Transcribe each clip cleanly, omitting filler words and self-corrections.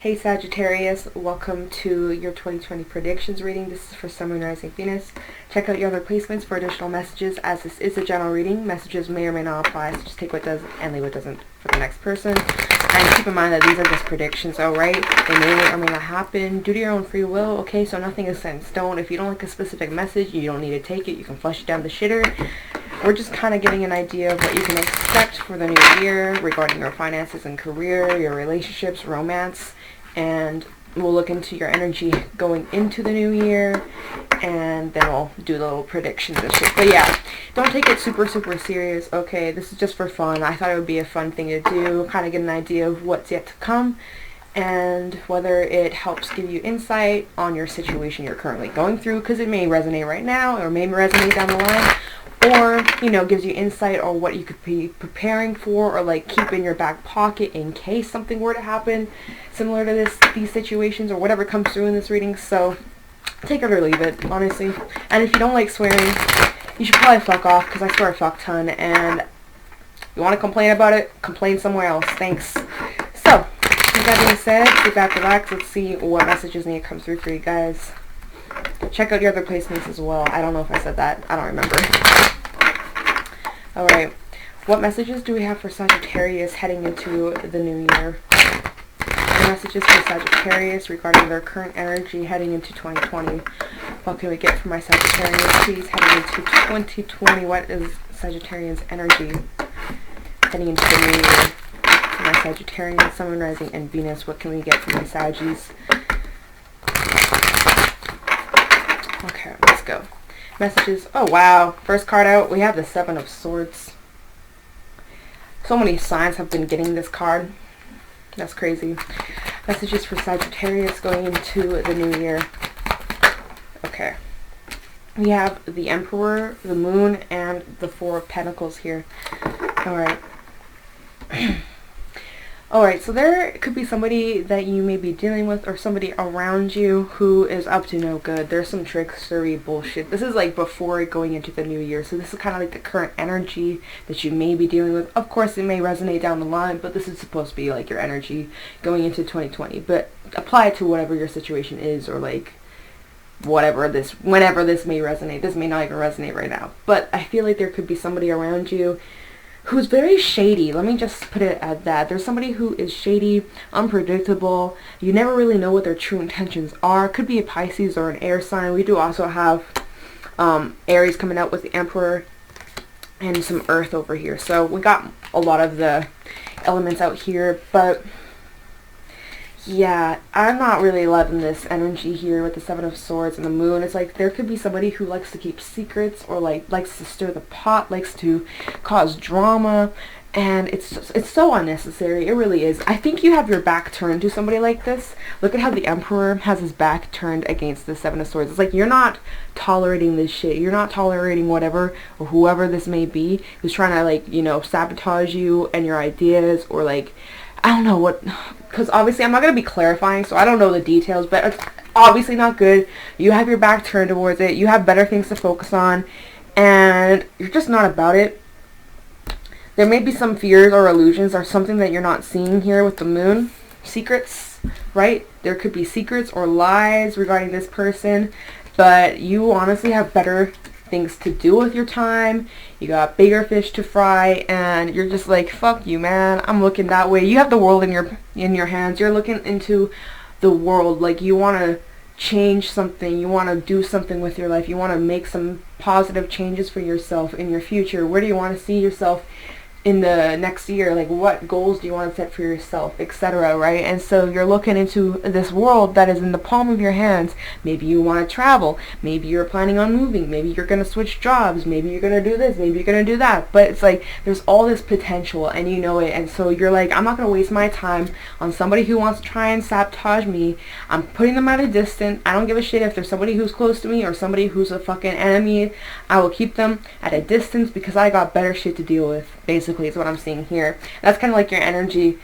Hey Sagittarius, welcome to your 2020 predictions reading. This is for Sun, Moon, Rising, Venus. Check out your other placements for additional messages, as this is a general reading. Messages may or may not apply, so just take what does and leave what doesn't for the next person. And keep in mind that these are just predictions, alright? They may or may not happen due to your own free will, okay? So nothing is set in stone. If you don't like a specific message, you don't need to take it. You can flush it down the shitter. We're just kind of getting an idea of what you can expect for the new year regarding your finances and career, your relationships, romance, and we'll look into your energy going into the new year, and then we'll do little predictions and shit. But yeah, don't take it super serious, okay? This is just for fun. I thought it would be a fun thing to do, kind of get an idea of what's yet to come, and whether it helps give you insight on your situation you're currently going through, because it may resonate right now, or may resonate down the line, or, you know, gives you insight on what you could be preparing for, or like keep in your back pocket in case something were to happen similar to these situations, or whatever comes through in this reading. So take it or leave it, honestly. And if you don't like swearing, you should probably fuck off, because I swear a fuck ton, and you want to complain about it, complain somewhere else. Thanks. So with that being said, sit back, relax. Let's see what messages need to come through for you guys. Check out your other placements as well. I don't know if I said that. I don't remember. Alright. What messages do we have for Sagittarius heading into the new year? The messages for Sagittarius regarding their current energy heading into 2020. What can we get from my Sagittarius, please, heading into 2020? What is Sagittarius energy heading into the new year? For my Sagittarius, Sun, Moon, Rising, and Venus, what can we get from my Saggies? Okay, let's go. Messages. Oh, wow. First card out, we have the Seven of Swords. So many signs have been getting this card. That's crazy. Messages for Sagittarius going into the new year. Okay. We have the Emperor, the Moon, and the Four of Pentacles here. Alright. Alright, so there could be somebody that you may be dealing with, or somebody around you who is up to no good. There's some trickstery bullshit. This is like before going into the new year, so this is kind of like the current energy that you may be dealing with. Of course, it may resonate down the line, but this is supposed to be like your energy going into 2020. But apply it to whatever your situation is, or like whenever this may resonate. This may not even resonate right now, but I feel like there could be somebody around you who's very shady. Let me just put it at that. There's somebody who is shady, unpredictable. You never really know what their true intentions are. Could be a Pisces or an air sign. We do also have Aries coming out with the Emperor and some Earth over here. So we got a lot of the elements out here, but yeah, I'm not really loving this energy here with the Seven of Swords and the Moon. It's like there could be somebody who likes to keep secrets, or like likes to stir the pot, likes to cause drama, and it's so unnecessary. It really is. I think you have your back turned to somebody like this. Look at how the Emperor has his back turned against the Seven of Swords. It's like you're not tolerating this shit. You're not tolerating whatever or whoever this may be who's trying to, like, you know, sabotage you and your ideas, or like, I don't know what, because obviously I'm not going to be clarifying, so I don't know the details, but it's obviously not good. You have your back turned towards it. You have better things to focus on, and you're just not about it. There may be some fears or illusions or something that you're not seeing here with the Moon. Secrets, right? There could be secrets or lies regarding this person, but you honestly have better things to do with your time. You got bigger fish to fry, and you're just like, fuck you, man, I'm looking that way. You have the world in your hands. You're looking into the world, like you want to change something, you want to do something with your life, you want to make some positive changes for yourself in your future. Where do you want to see yourself in the next year? Like, what goals do you want to set for yourself, etc., right? And so you're looking into this world that is in the palm of your hands. Maybe you want to travel, maybe you're planning on moving, maybe you're going to switch jobs, maybe you're going to do this, maybe you're going to do that, but it's like there's all this potential, and you know it. And so you're like, I'm not going to waste my time on somebody who wants to try and sabotage me. I'm putting them at a distance. I don't give a shit if there's somebody who's close to me or somebody who's a fucking enemy. I will keep them at a distance because I got better shit to deal with, basically, is what I'm seeing here. That's kind of like your energy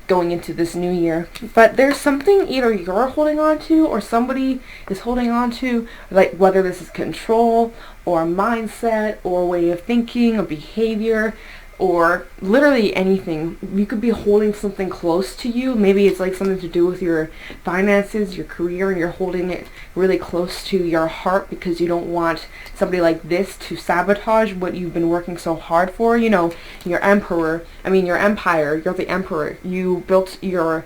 going into this new year. But there's something either you're holding on to or somebody is holding on to, like whether this is control or mindset or way of thinking or behavior or literally anything. You could be holding something close to you. Maybe it's like something to do with your finances, your career, and you're holding it really close to your heart because you don't want somebody like this to sabotage what you've been working so hard for. You know, your empire, you're the emperor. You built your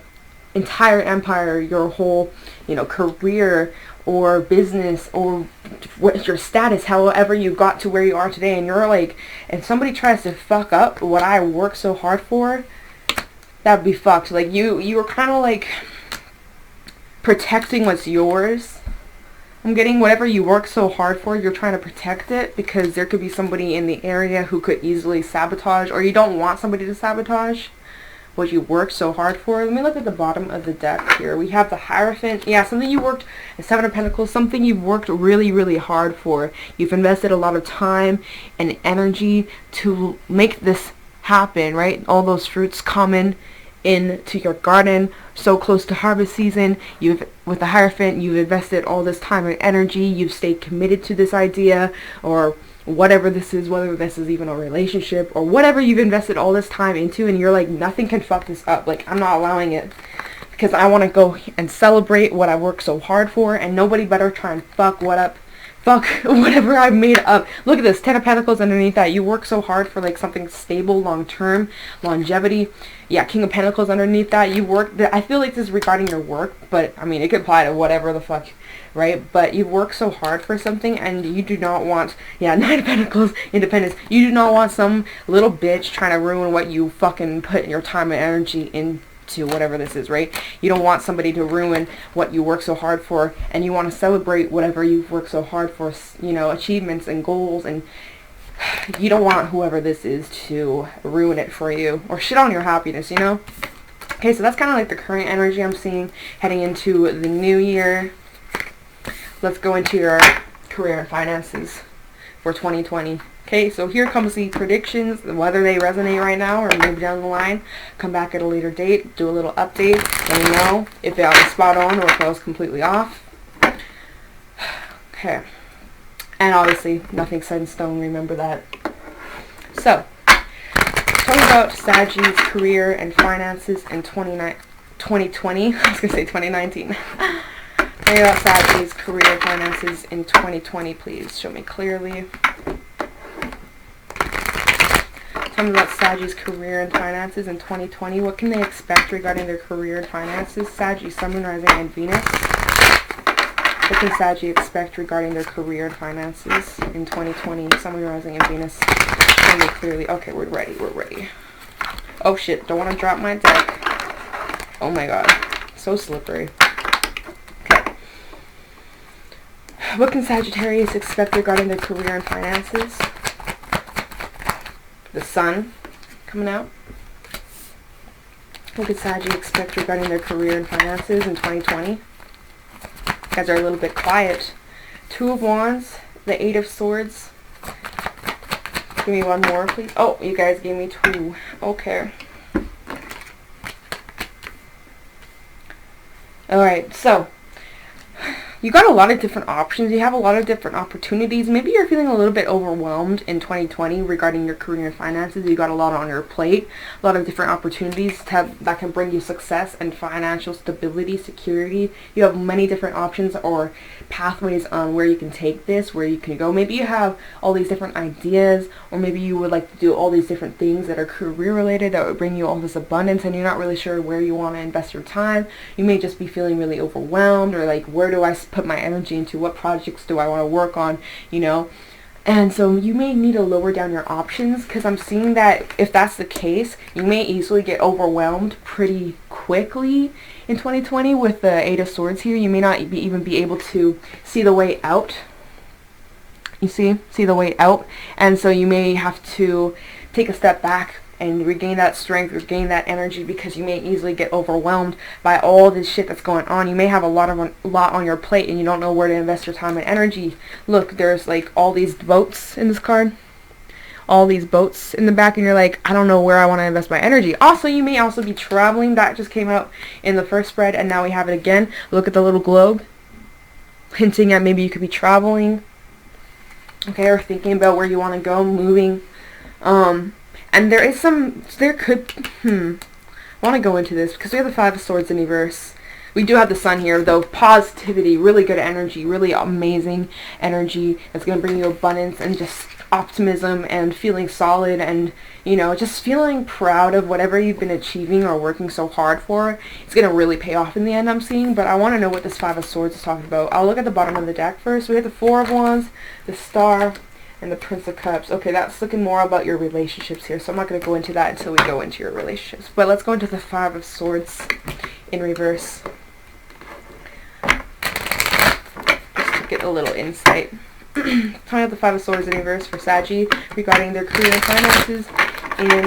entire empire, your whole, you know, career or business or what your status, however you got to where you are today, and you're like, if somebody tries to fuck up what I worked so hard for, that'd be fucked. Like you were kind of like protecting what's yours. I'm getting whatever you worked so hard for, you're trying to protect it because there could be somebody in the area who could easily sabotage, or you don't want somebody to sabotage what you worked so hard for. Let me look at the bottom of the deck here. We have the Hierophant. Yeah, something you worked, the Seven of Pentacles, something you've worked really, really hard for. You've invested a lot of time and energy to make this happen, right? All those fruits coming into your garden so close to harvest season. With the Hierophant, you've invested all this time and energy. You've stayed committed to this idea, or whatever this is, whether this is even a relationship or whatever you've invested all this time into, and you're like, nothing can fuck this up. Like, I'm not allowing it because I want to go and celebrate what I worked so hard for, and nobody better try and fuck whatever I've made up. Look at this, Ten of Pentacles underneath that. You work so hard for like something stable, long-term, longevity. Yeah, King of Pentacles underneath that. You work, I feel like this is regarding your work, but I mean, it could apply to whatever the fuck, right? But you work so hard for something, and you do not want, yeah, Nine of Pentacles, independence. You do not want some little bitch trying to ruin what you fucking put your time and energy into, whatever this is, right? You don't want somebody to ruin what you work so hard for, and you want to celebrate whatever you've worked so hard for, you know, achievements and goals, and you don't want whoever this is to ruin it for you or shit on your happiness, you know? Okay, so that's kind of like the current energy I'm seeing heading into the new year. Let's go into your career and finances for 2020. Okay, so here comes the predictions, whether they resonate right now or maybe down the line. Come back at a later date, do a little update, let me know if I was spot on or if I was completely off. Okay. And obviously, nothing's set in stone, remember that. So, talking about Sagittarius career and finances in 2020. I was going to say 2019. Talking about Sagittarius career and finances in 2020, please. Show me clearly. Talking about Sagittarius career and finances in 2020. What can they expect regarding their career and finances? Sagittarius, Sun, Moon, Rising, and Venus. What can Sagittarius expect regarding their career and finances in 2020? Sun, Moon, Rising, and Venus. Show me clearly. Okay, we're ready. We're ready. Oh shit! Don't want to drop my deck. Oh my god, so slippery. Okay. What can Sagittarius expect regarding their career and finances? The Sun coming out. What could Sagittarius expect regarding their career and finances in 2020? You guys are a little bit quiet. Two of Wands, the Eight of Swords. Give me one more, please. Oh, you guys gave me two. Okay. Alright, so you got a lot of different options. You have a lot of different opportunities. Maybe you're feeling a little bit overwhelmed in 2020 regarding your career and finances. You got a lot on your plate, a lot of different opportunities that can bring you success and financial stability, security. You have many different options or pathways on where you can take this, where you can go. Maybe you have all these different ideas, or maybe you would like to do all these different things that are career related that would bring you all this abundance, and you're not really sure where you want to invest your time. You may just be feeling really overwhelmed, or like, where do I put my energy into? What projects do I want to work on, you know? And so you may need to lower down your options, because I'm seeing that if that's the case, you may easily get overwhelmed pretty quickly in 2020 with the Eight of Swords here. You may not even be able to see the way out. You see the way out, and so you may have to take a step back and regain that strength, regain that energy, because you may easily get overwhelmed by all this shit that's going on. You may have a lot on your plate, and you don't know where to invest your time and energy. Look, there's like all these boats in this card, all these boats in the back, and you're like, I don't know where I want to invest my energy. Also, you may also be traveling. That just came out in the first spread, and now we have it again. Look at the little globe, hinting at maybe you could be traveling, okay, or thinking about where you want to go, moving. And there could, I want to go into this because we have the Five of Swords in reverse. We do have the Sun here, though. Positivity, really good energy, really amazing energy that's going to bring you abundance and just optimism and feeling solid and, you know, just feeling proud of whatever you've been achieving or working so hard for. It's going to really pay off in the end, I'm seeing. But I want to know what this Five of Swords is talking about. I'll look at the bottom of the deck first. We have the Four of Wands, the Star, and the Prince of Cups. Okay, that's looking more about your relationships here, so I'm not going to go into that until we go into your relationships. But let's go into the Five of Swords in reverse. Just to get a little insight. Talking about the Five of Swords in reverse for Saggy regarding their career and finances in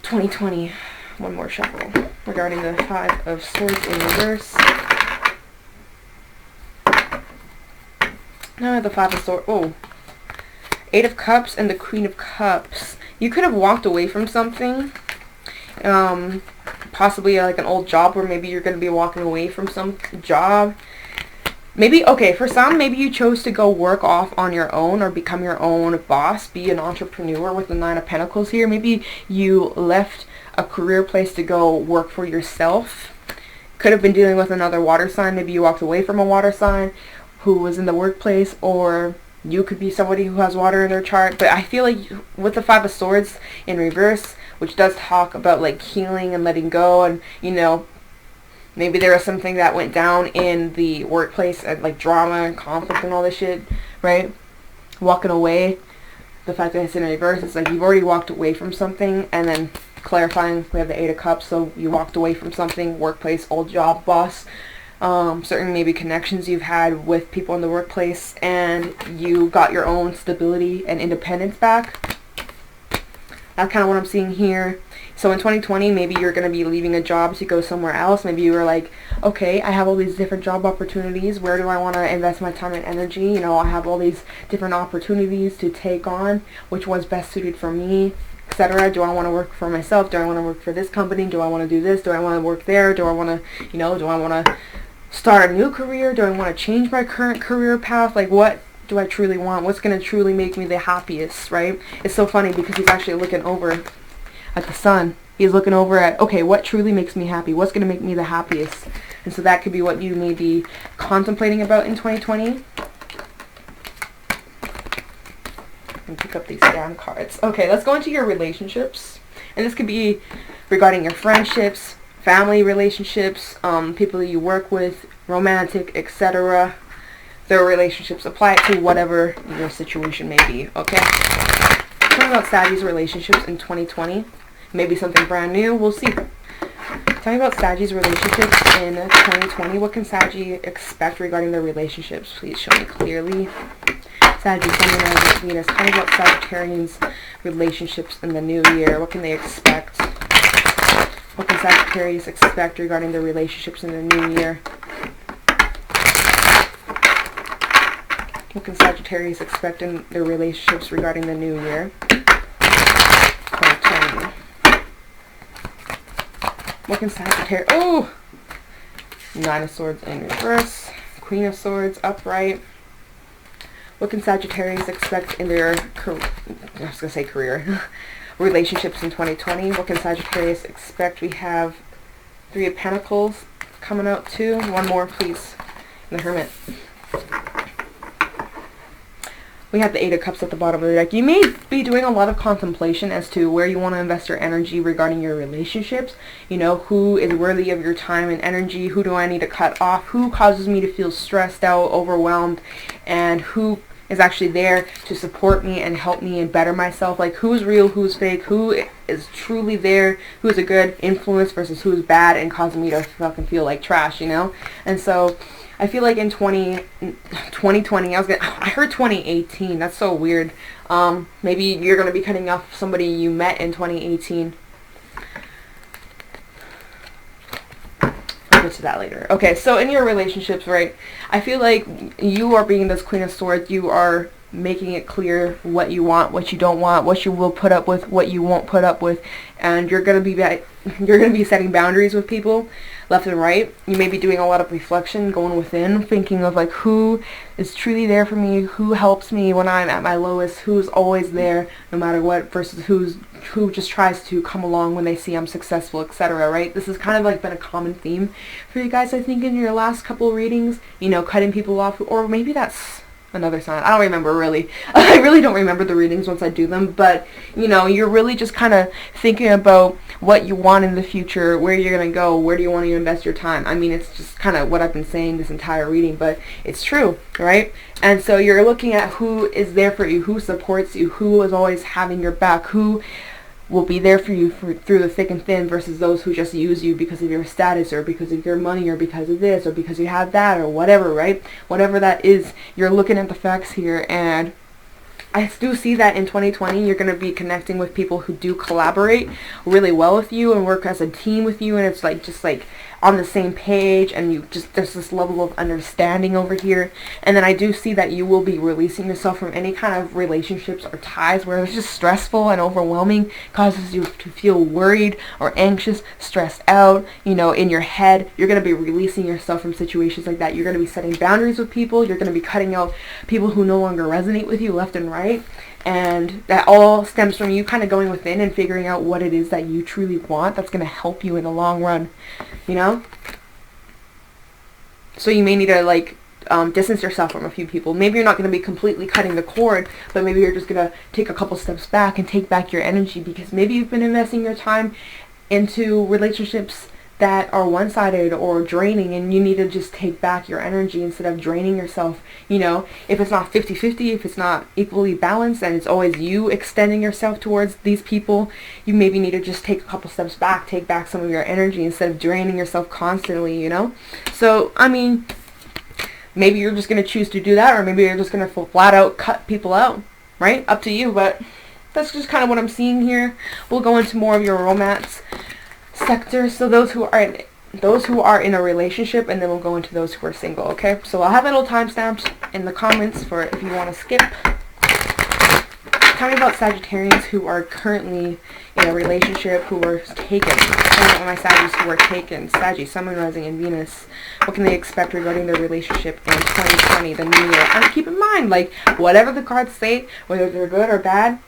2020. One more shuffle regarding the Five of Swords in reverse. Now the Five of Swords. Oh. Eight of Cups and the Queen of Cups. You could have walked away from something. Possibly like an old job, or maybe you're going to be walking away from some job. Maybe, okay, for some, maybe you chose to go work off on your own or become your own boss, be an entrepreneur with the Nine of Pentacles here. Maybe you left a career place to go work for yourself. Could have been dealing with another water sign. Maybe you walked away from a water sign who was in the workplace, or you could be somebody who has water in their chart. But I feel like with the Five of Swords in reverse, which does talk about like healing and letting go, and, you know, maybe there was something that went down in the workplace, and like drama and conflict and all this shit, right? Walking away. The fact that it's in reverse, it's like you've already walked away from something, and then clarifying, we have the Eight of Cups, so you walked away from something, workplace, old job, boss, certain maybe connections you've had with people in the workplace, and you got your own stability and independence back. That's kind of what I'm seeing here. So in 2020, maybe you're going to be leaving a job to go somewhere else. Maybe you were like, okay, I have all these different job opportunities. Where do I want to invest my time and energy? You know, I have all these different opportunities to take on. Which one's best suited for me, etc. Do I want to work for myself? Do I want to work for this company? Do I want to do this? Do I want to work there? Do I want to, you know, do I want to start a new career? Do I want to change my current career path? Like, what do I truly want? What's going to truly make me the happiest, right? It's so funny because he's actually looking over at the Sun. He's looking over at, okay, what truly makes me happy? What's going to make me the happiest? And so that could be what you may be contemplating about in 2020. And pick up these damn cards. Okay, let's go into your relationships. And this could be regarding your friendships, family relationships, people that you work with, romantic, etc. Their relationships. Apply it to whatever your situation may be, okay? Talking about Saggy's relationships in 2020. Maybe something brand new. We'll see. Tell me about Saggy's relationships in 2020. What can Saggy expect regarding their relationships? Please show me clearly. Saggy, Sun, Venus. Tell me about Sagittarians' relationships in the new year. What can they expect? What can Sagittarius expect regarding their relationships in the new year? What can Sagittarius expect in their relationships regarding the new year? 2020. What can Sagittarius... Oh! Nine of Swords in reverse. Queen of Swords upright. What can Sagittarius expect in their... I was going to say career. Relationships in 2020. What can Sagittarius expect? We have Three of Pentacles coming out too. One more, please. And the Hermit. We have the Eight of Cups at the bottom of the deck. You may be doing a lot of contemplation as to where you want to invest your energy regarding your relationships. You know, who is worthy of your time and energy? Who do I need to cut off? Who causes me to feel stressed out, overwhelmed? And who is actually there to support me and help me and better myself? Like, who's real, who's fake? Who is truly there? Who's a good influence versus who's bad and causing me to fucking feel like trash, you know? And so I feel like in 2020, I heard 2018. That's so weird. Maybe you're going to be cutting off somebody you met in 2018. I'll get to that later. Okay, so in your relationships, right, I feel like you are being this Queen of Swords. You are making it clear what you want, what you don't want, what you will put up with, what you won't put up with, and you're going to be setting boundaries with people. left and right. You may be doing a lot of reflection, going within, thinking of like who is truly there for me, who helps me when I'm at my lowest, who's always there no matter what, versus who just tries to come along when they see I'm successful, etc. Right? This has kind of like been a common theme for you guys, I think, in your last couple of readings. You know, cutting people off, or maybe that's another sign. I don't remember really. I really don't remember the readings once I do them, but you know, you're really just kind of thinking about what you want in the future, where you're going to go, where do you want to invest your time. I mean, it's just kind of what I've been saying this entire reading, but it's true, right? And so you're looking at who is there for you, who supports you, who is always having your back, who will be there for you through the thick and thin, versus those who just use you because of your status or because of your money or because of this or because you have that or whatever, right? Whatever that is, you're looking at the facts here, and I do see that in 2020 you're going to be connecting with people who do collaborate really well with you and work as a team with you, and it's like just like on the same page, and you just, there's this level of understanding over here. And then I do see that you will be releasing yourself from any kind of relationships or ties where it's just stressful and overwhelming, causes you to feel worried or anxious, stressed out, you know, in your head. You're going to be releasing yourself from situations like that. You're going to be setting boundaries with people. You're going to be cutting out people who no longer resonate with you left and right. And that all stems from you kind of going within and figuring out what it is that you truly want that's going to help you in the long run, you know? So you may need to like distance yourself from a few people. Maybe you're not going to be completely cutting the cord, but maybe you're just going to take a couple steps back and take back your energy, because maybe you've been investing your time into relationships that are one-sided or draining, and you need to just take back your energy instead of draining yourself. You know, if it's not 50-50, if it's not equally balanced, and it's always you extending yourself towards these people, you maybe need to just take a couple steps back, take back some of your energy instead of draining yourself constantly, you know? So, I mean, maybe you're just going to choose to do that, or maybe you're just going to flat out cut people out, right? Up to you, but that's just kind of what I'm seeing here. We'll go into more of your romance sector. So those who are in a relationship, and then we'll go into those who are single. Okay, so I'll have little timestamps in the comments for if you want to skip. Tell me about Sagittarians who are currently in a relationship, who were taken. Tell me about my Sagittarians who are taken. Saggy, Sun, Moon, Rising, and Venus. What can they expect regarding their relationship in 2020, the new year? And keep in mind, like, whatever the cards say, whether they're good or bad,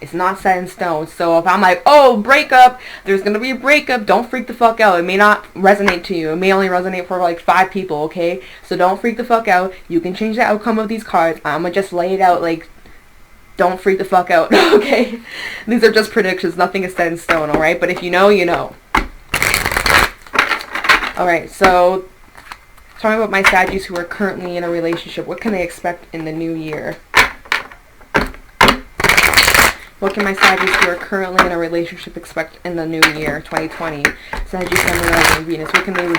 it's not set in stone. So if I'm like, oh, breakup, there's going to be a breakup, don't freak the fuck out. It may not resonate to you. It may only resonate for like 5 people, okay? So don't freak the fuck out. You can change the outcome of these cards. I'm going to just lay it out like, don't freak the fuck out, okay? These are just predictions. Nothing is set in stone, alright? But if you know, you know. Alright, so tell me about my Saggies who are currently in a relationship. What can they expect in the new year? What can my Saggies who are currently in a relationship expect in the new year, 2020? Sagittarius, Sun, Moon, Rising, and Venus. What can they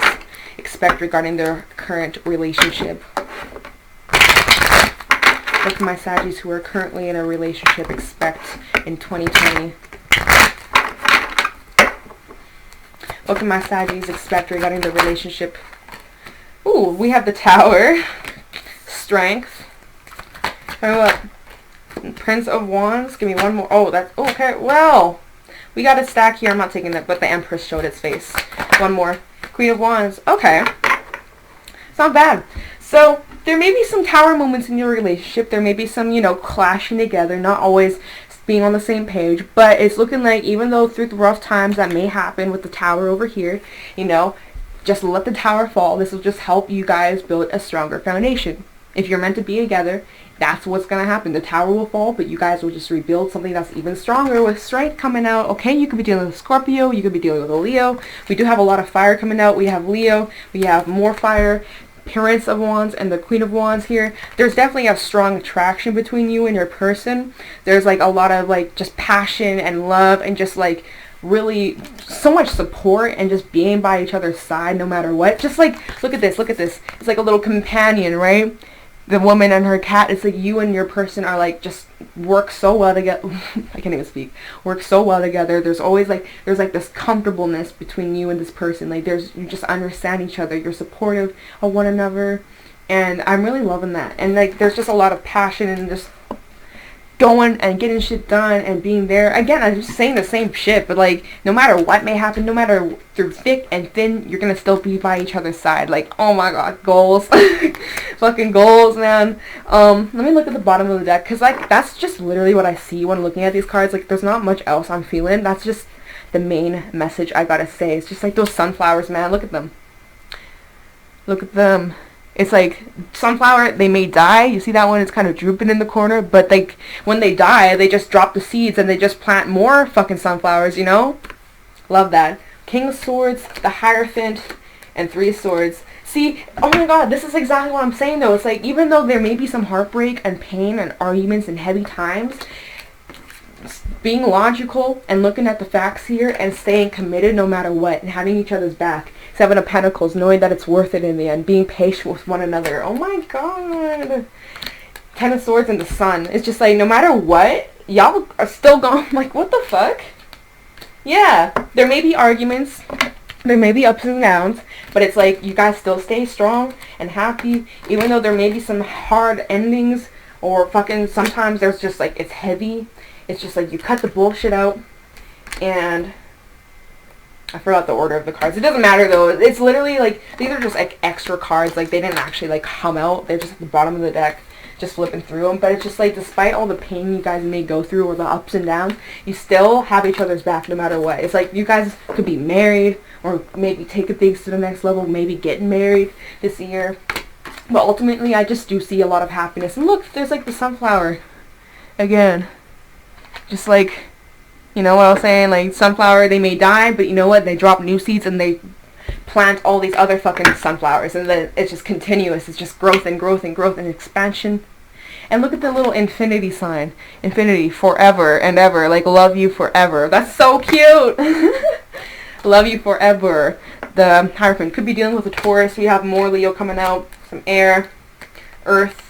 expect regarding their current relationship? What can my Saggies who are currently in a relationship expect in 2020? What can my Saggies expect regarding the relationship? Ooh, we have the Tower. Strength. What? Prince of Wands. Give me one more. Oh, that's okay. Well, we got a stack here. I'm not taking that, but the Empress showed its face. One more. Queen of Wands. Okay. It's not bad. So there may be some Tower moments in your relationship. There may be some, you know, clashing together, not always being on the same page, but it's looking like even though through the rough times that may happen with the Tower over here, you know, just let the Tower fall. This will just help you guys build a stronger foundation. If you're meant to be together, that's what's going to happen. The Tower will fall, but you guys will just rebuild something that's even stronger with strength coming out. Okay, you could be dealing with Scorpio. You could be dealing with a Leo. We do have a lot of fire coming out. We have Leo. We have more fire. Prince of Wands and the Queen of Wands here. There's definitely a strong attraction between you and your person. There's like a lot of like just passion and love and just like really so much support and just being by each other's side no matter what. Just like, look at this. It's like a little companion, right? The woman and her cat. It's like you and your person are like just work so well together. I can't even speak. Work so well together. There's always like this comfortableness between you and this person. Like you just understand each other. You're supportive of one another, and I'm really loving that. And like there's just a lot of passion and just going and getting shit done and being there. Again, I'm just saying the same shit, but like, no matter what may happen, no matter through thick and thin, you're gonna still be by each other's side. Like, oh my god, goals. Fucking goals, man. Let me look at the bottom of the deck, because like, that's just literally what I see when looking at these cards. Like, there's not much else I'm feeling. That's just the main message I gotta say. It's just like those sunflowers, man. Look at them. Look at them. It's like, sunflower, they may die. You see that one? It's kind of drooping in the corner. But like, when they die, they just drop the seeds and they just plant more fucking sunflowers, you know? Love that. King of Swords, the Hierophant, and Three of Swords. See, oh my god, this is exactly what I'm saying though. It's like, even though there may be some heartbreak and pain and arguments and heavy times, being logical and looking at the facts here and staying committed no matter what and having each other's back. Seven of Pentacles, knowing that it's worth it in the end. Being patient with one another. Oh my god. Ten of Swords and the Sun. It's just like, no matter what, y'all are still going, like, what the fuck? Yeah, there may be arguments. There may be ups and downs. But it's like, you guys still stay strong and happy. Even though there may be some hard endings. Or fucking, sometimes there's just like, it's heavy. It's just like, you cut the bullshit out. And I forgot the order of the cards. It doesn't matter though. It's literally like, these are just like extra cards. Like, they didn't actually like come out. They're just at the bottom of the deck, just flipping through them. But it's just like, despite all the pain you guys may go through or the ups and downs, you still have each other's back no matter what. It's like, you guys could be married or maybe taking things to the next level, maybe getting married this year. But ultimately, I just do see a lot of happiness. And look, there's like the sunflower again. Just like, you know what I was saying? Like, sunflower, they may die, but you know what? They drop new seeds and they plant all these other fucking sunflowers. And then it's just continuous. It's just growth and growth and growth and expansion. And look at the little infinity sign. Infinity, forever and ever. Like, love you forever. That's so cute. Love you forever. The Hierophant could be dealing with a Taurus. We have more Leo coming out. Some air. Earth.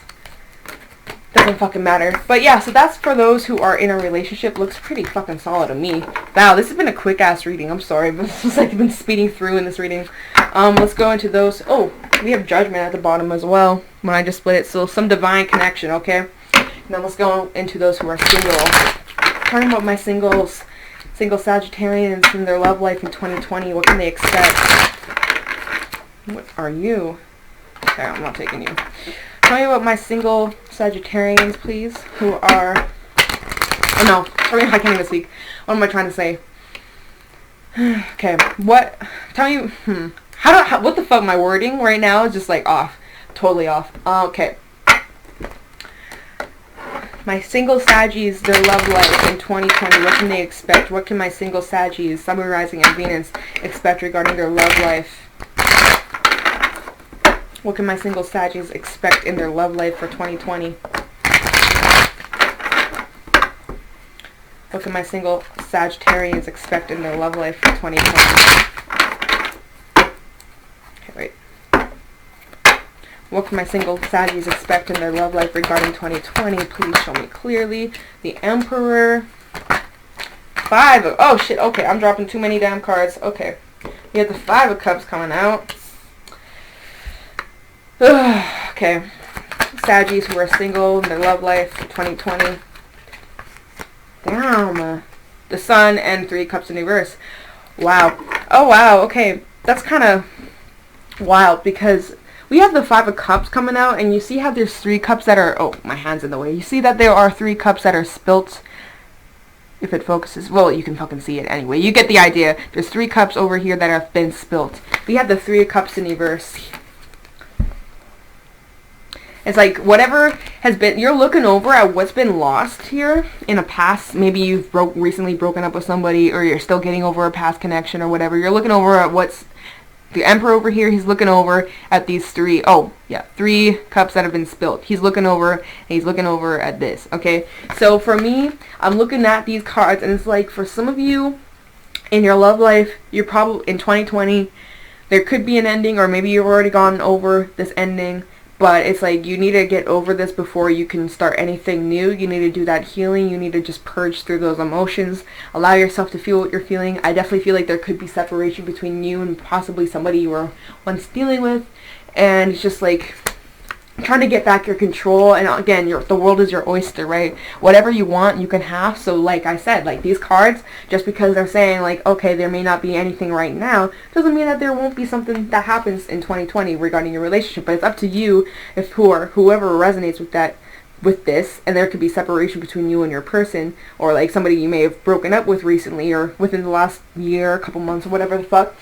Doesn't fucking matter. But yeah, so that's for those who are in a relationship. Looks pretty fucking solid to me. Wow, this has been a quick ass reading. I'm sorry, but it's like I've been speeding through in this reading. Let's go into those. Oh, we have Judgment at the bottom as well when I just split it. So some divine connection, okay? Now let's go into those who are single. Talking about my single Sagittarians and their love life in 2020. What can they expect? What are you? Okay, I'm not taking you. Tell me about my single Sagittarians, please, who are... Oh, no. Sorry, I can't even speak. What am I trying to say? Okay, what... Tell me... What the fuck, my wording right now is just, like, off. Totally off. Okay. My single Saggies, their love life in 2020, what can they expect? What can my single Saggies, Sun, Moon, Rising, and Venus expect regarding their love life? What can my single Saggies expect in their love life for 2020? What can my single Sagittarians expect in their love life for 2020? Okay, wait. What can my single Saggies expect in their love life regarding 2020? Please show me clearly. The Emperor. Oh shit, okay, I'm dropping too many damn cards. Okay. We have the Five of Cups coming out. Okay. Saggies who are single in their love life 2020. Damn. The Sun and Three Cups in reverse. Wow. Oh wow, okay. That's kind of wild because we have the Five of Cups coming out and you see how there's three cups that are... Oh, my hand's in the way. You see that there are three cups that are spilt. If it focuses... Well, you can fucking see it anyway. You get the idea. There's three cups over here that have been spilt. We have the Three of Cups in reverse. It's like whatever has been, you're looking over at what's been lost here in a past. Maybe you've recently broken up with somebody or you're still getting over a past connection or whatever. You're looking over at what's, the Emperor over here, he's looking over at these three cups that have been spilled. He's looking over and he's looking over at this, okay? So for me, I'm looking at these cards and it's like for some of you in your love life, you're probably in 2020, there could be an ending or maybe you've already gone over this ending. But it's like you need to get over this before you can start anything new. You need to do that healing. You need to just purge through those emotions. Allow yourself to feel what you're feeling. I definitely feel like there could be separation between you and possibly somebody you were once dealing with. And it's just like trying to get back your control. And again, the world is your oyster, right? Whatever you want, you can have. So like I said, like these cards, just because they're saying like, okay, there may not be anything right now, doesn't mean that there won't be something that happens in 2020 regarding your relationship. But it's up to you, if whoever resonates with that, with this, and there could be separation between you and your person, or like somebody you may have broken up with recently, or within the last year, a couple months, or whatever the fuck,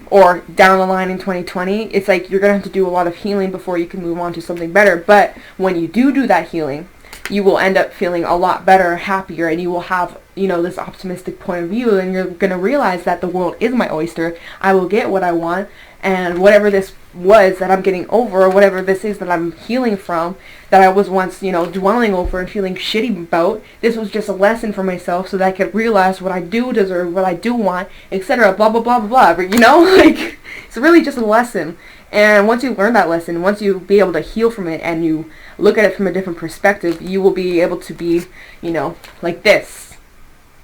or down the line in 2020, it's like you're gonna have to do a lot of healing before you can move on to something better. But when you do that healing, you will end up feeling a lot better, happier, and you will have, you know, this optimistic point of view, and you're gonna realize that the world is my oyster. I will get what I want, and whatever this was that I'm getting over, or whatever this is that I'm healing from, that I was once, you know, dwelling over and feeling shitty about, this was just a lesson for myself so that I could realize what I do deserve, what I do want, etc., blah, blah, blah, blah, blah, you know, like, it's really just a lesson. And once you learn that lesson, once you be able to heal from it, and you look at it from a different perspective, you will be able to be, you know, like this.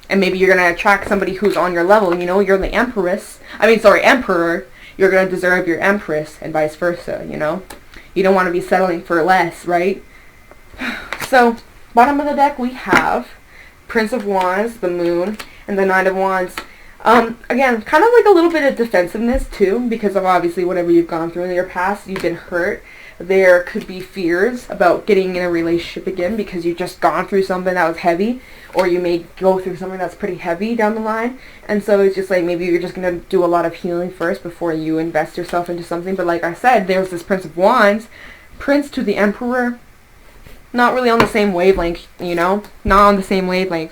And maybe you're going to attract somebody who's on your level, you know, you're the emperor, you're going to deserve your empress, and vice versa, you know. You don't want to be settling for less, right? So, bottom of the deck we have Prince of Wands, the Moon, and the Knight of Wands. Again, kind of like a little bit of defensiveness too, because of obviously whatever you've gone through in your past. You've been hurt. There could be fears about getting in a relationship again because you've just gone through something that was heavy, or you may go through something that's pretty heavy down the line. And so it's just like maybe you're just going to do a lot of healing first before you invest yourself into something. But like I said, there's this Prince of Wands, Prince to the Emperor, not really on the same wavelength, you know, not on the same wavelength.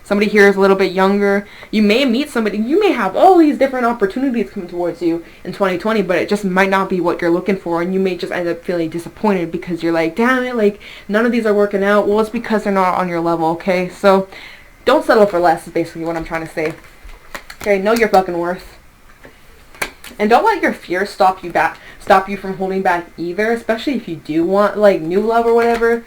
Somebody here is a little bit younger. You may meet somebody, you may have all these different opportunities coming towards you in 2020, but it just might not be what you're looking for, and you may just end up feeling disappointed because you're like, damn it, like, none of these are working out. Well, it's because they're not on your level, okay? So, don't settle for less is basically what I'm trying to say. Okay, know your fucking worth. And don't let your fear stop you from holding back either, especially if you do want, like, new love or whatever.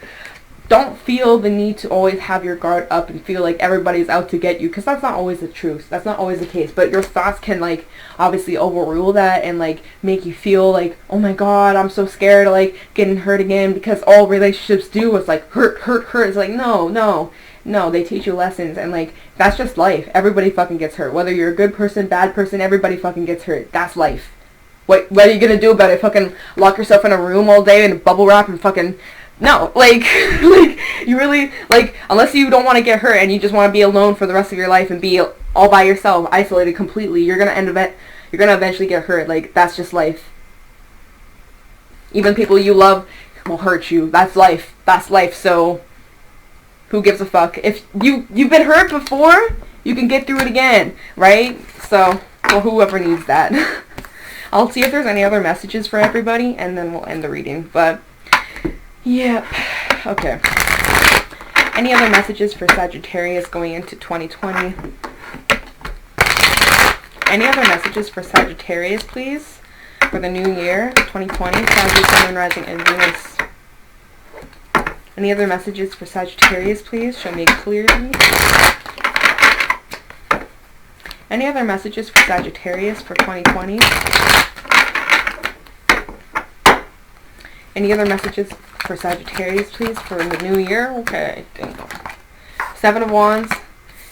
Don't feel the need to always have your guard up and feel like everybody's out to get you, because that's not always the truth. That's not always the case. But your thoughts can, like, obviously overrule that and, like, make you feel like, oh my god, I'm so scared of, like, getting hurt again, because all relationships do is, like, hurt. It's like, no, they teach you lessons, and, like, that's just life. Everybody fucking gets hurt. Whether you're a good person, bad person, everybody fucking gets hurt. That's life. What are you gonna do about it? Fucking lock yourself in a room all day and bubble wrap and fucking... No, like, you really, like, unless you don't want to get hurt and you just want to be alone for the rest of your life and be all by yourself, isolated completely, you're gonna eventually get hurt. Like, that's just life. Even people you love will hurt you. That's life. So, who gives a fuck? If you've been hurt before, you can get through it again, right? So, well, whoever needs that. I'll see if there's any other messages for everybody, and then we'll end the reading, but... Yep. Okay. Any other messages for Sagittarius going into 2020? Any other messages for Sagittarius, please? For the new year, 2020, Sagittarius, Sun, Rising, and Venus. Any other messages for Sagittarius, please? Show me clearly. Any other messages for Sagittarius for 2020? Any other messages for Sagittarius, please, for the new year? Okay, thank you. 7 of Wands,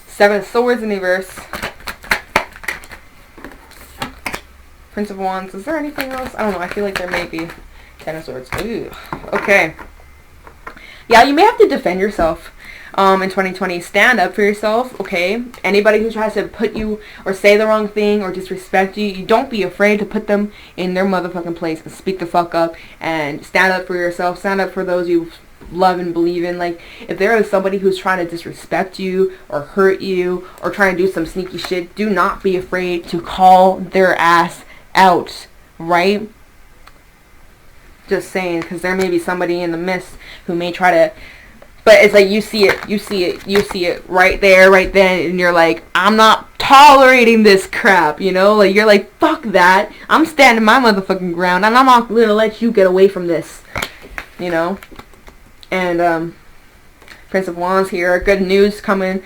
7 of Swords in reverse, Prince of Wands. Is there anything else? I don't know. I feel like there may be. 10 of Swords. Ooh. Okay. Yeah, you may have to defend yourself in 2020. Stand up for yourself, okay? Anybody who tries to put you or say the wrong thing or disrespect you, don't be afraid to put them in their motherfucking place and speak the fuck up and stand up for yourself. Stand up for those you love and believe in. Like, if there is somebody who's trying to disrespect you or hurt you or trying to do some sneaky shit, do not be afraid to call their ass out, right? Just saying, because there may be somebody in the midst who may try to... But it's like you see it right there, right then, and you're like, I'm not tolerating this crap, you know? Like, you're like, fuck that. I'm standing my motherfucking ground, and I'm not going to let you get away from this, you know? And, Prince of Wands here, good news coming.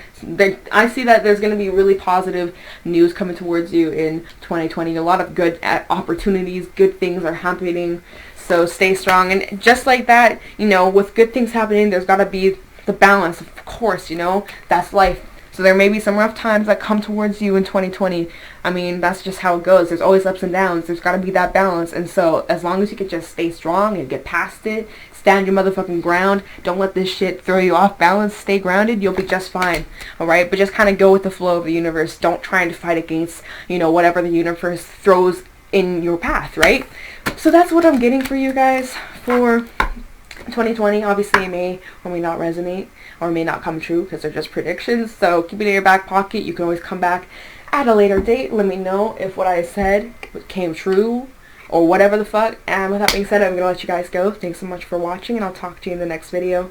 I see that there's going to be really positive news coming towards you in 2020. A lot of good opportunities, good things are happening. So stay strong. And just like that, you know, with good things happening, there's got to be the balance, of course, you know. That's life. So there may be some rough times that come towards you in 2020. I mean, that's just how it goes. There's always ups and downs. There's got to be that balance. And so as long as you can just stay strong and get past it, stand your motherfucking ground, don't let this shit throw you off balance, stay grounded, you'll be just fine. Alright? But just kind of go with the flow of the universe. Don't try to fight against, you know, whatever the universe throws in your path, right? So that's what I'm getting for you guys for 2020. Obviously it may or may not resonate or may not come true because they're just predictions, so keep it in your back pocket. You can always come back at a later date. Let me know if what I said came true or whatever the fuck. And with that being said, I'm gonna let you guys go. Thanks so much for watching, and I'll talk to you in the next video.